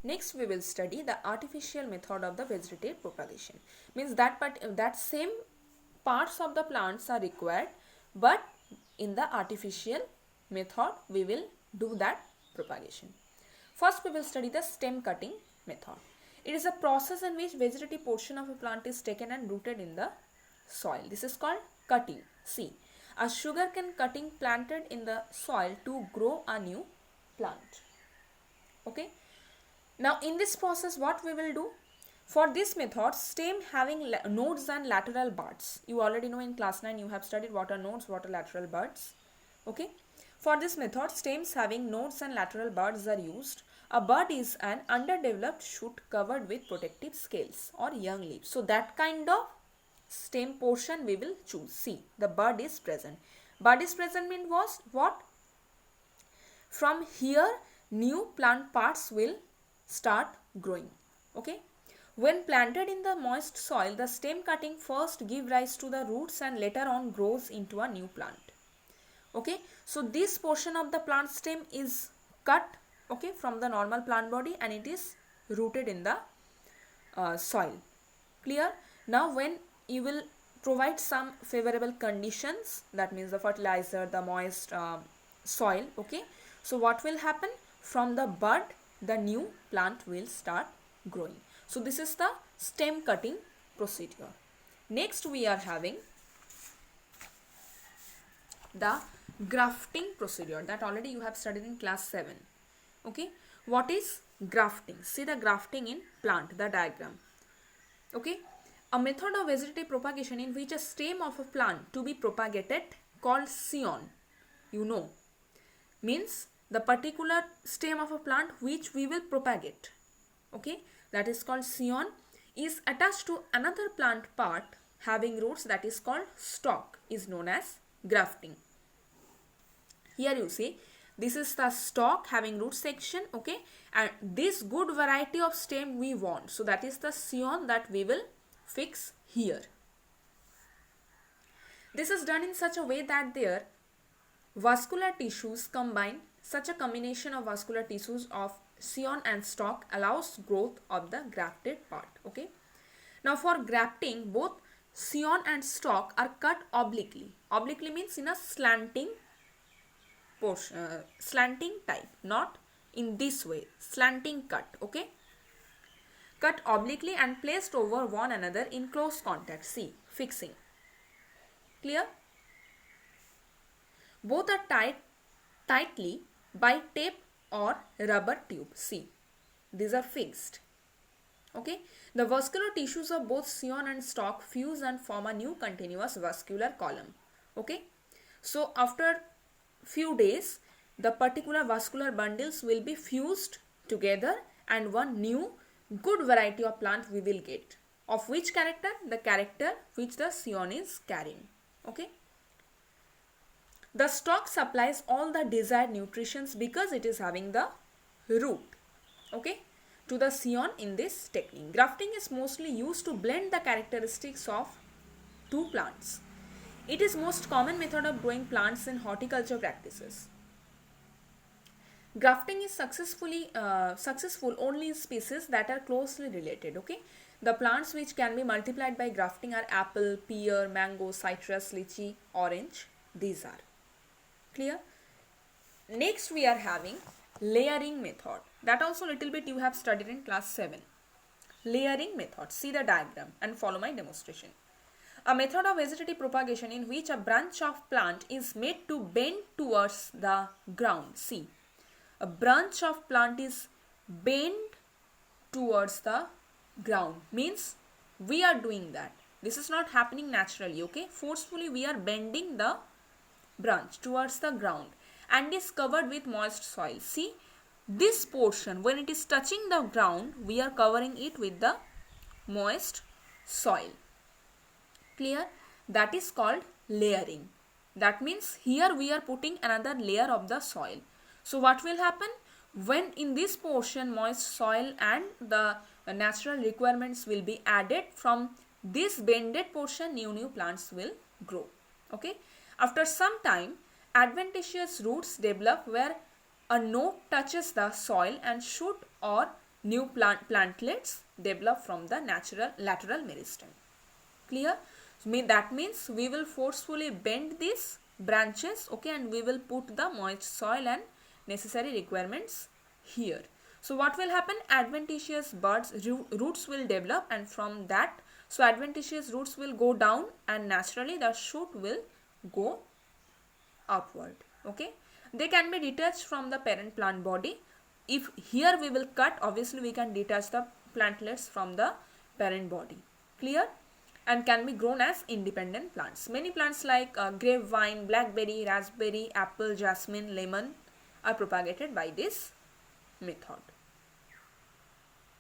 Next we will study the artificial method of the vegetative propagation. Means that same parts of the plants are required, but in the artificial method we will do that propagation. First we will study the stem cutting method. It is a process in which vegetative portion of a plant is taken and rooted in the soil. This is called cutting. See, a sugarcane cutting planted in the soil to grow a new plant. Okay. Now in this process what we will do? For this method, stem having nodes and lateral buds. You already know in class 9 you have studied what are nodes, what are lateral buds. Okay. For this method, stems having nodes and lateral buds are used. A bud is an underdeveloped shoot covered with protective scales or young leaves. So that kind of stem portion we will choose. See, the bud is present. Bud is present means what? From here new plant parts will start growing. Okay. When planted in the moist soil, the stem cutting first give rise to the roots and later on grows into a new plant. Okay. So this portion of the plant stem is cut, okay, from the normal plant body and it is rooted in the soil. Clear? Now when you will provide some favorable conditions, that means the fertilizer, the moist soil, okay. So what will happen? From the bud, the new plant will start growing. So this is the stem cutting procedure. Next we are having the grafting procedure that already you have studied in class 7. Okay. What is grafting? See the grafting in plant, the diagram. Okay. A method of vegetative propagation in which a stem of a plant to be propagated called scion, you know, means the particular stem of a plant which we will propagate, okay, that is called scion, is attached to another plant part having roots, that is called stalk, is known as grafting. Here you see, this is the stalk having root section, okay, and this good variety of stem we want, so that is the scion that we will fix here. This is done in such a way that their vascular tissues combine. Such a combination of vascular tissues of scion and stalk allows growth of the grafted part. Okay. Now for grafting, both scion and stalk are cut obliquely. Obliquely means in a slanting portion, slanting type, not in this way, slanting cut. Okay. Cut obliquely and placed over one another in close contact. See, fixing. Clear? Both are tightly by tape or rubber tube. See, these are fixed. Okay. The vascular tissues of both scion and stalk fuse and form a new continuous vascular column. Okay. So after few days, the particular vascular bundles will be fused together and one new good variety of plant we will get. Of which character? The character which the scion is carrying. Okay. The stalk supplies all the desired nutritions because it is having the root, okay, to the scion in this technique. Grafting is mostly used to blend the characteristics of two plants. It is most common method of growing plants in horticulture practices. Grafting is successful only in species that are closely related, okay. The plants which can be multiplied by grafting are apple, pear, mango, citrus, lychee, orange. These are. Clear? Next we are having layering method. That also little bit you have studied in class 7. Layering method. See the diagram and follow my demonstration. A method of vegetative propagation in which a branch of plant is made to bend towards the ground. See, a branch of plant is bent towards the ground. Means we are doing that. This is not happening naturally, okay. Forcefully we are bending the branch towards the ground and is covered with moist soil. See, this portion when it is touching the ground, we are covering it with the moist soil. Clear? That is called layering. That means here we are putting another layer of the soil. So what will happen? When in this portion moist soil and the natural requirements will be added, from this bended portion new plants will grow. Okay. After some time, adventitious roots develop where a node touches the soil and shoot or new plantlets develop from the natural lateral meristem. Clear? That means we will forcefully bend these branches, okay, and we will put the moist soil and necessary requirements here. So what will happen? Adventitious buds roots will develop, and from that, so adventitious roots will go down and naturally the shoot will go upward. Okay, they can be detached from the parent plant body. If here we will cut, obviously we can detach the plantlets from the parent body. Clear? And can be grown as independent plants. Many plants like grapevine, blackberry, raspberry, apple, jasmine, lemon are propagated by this method.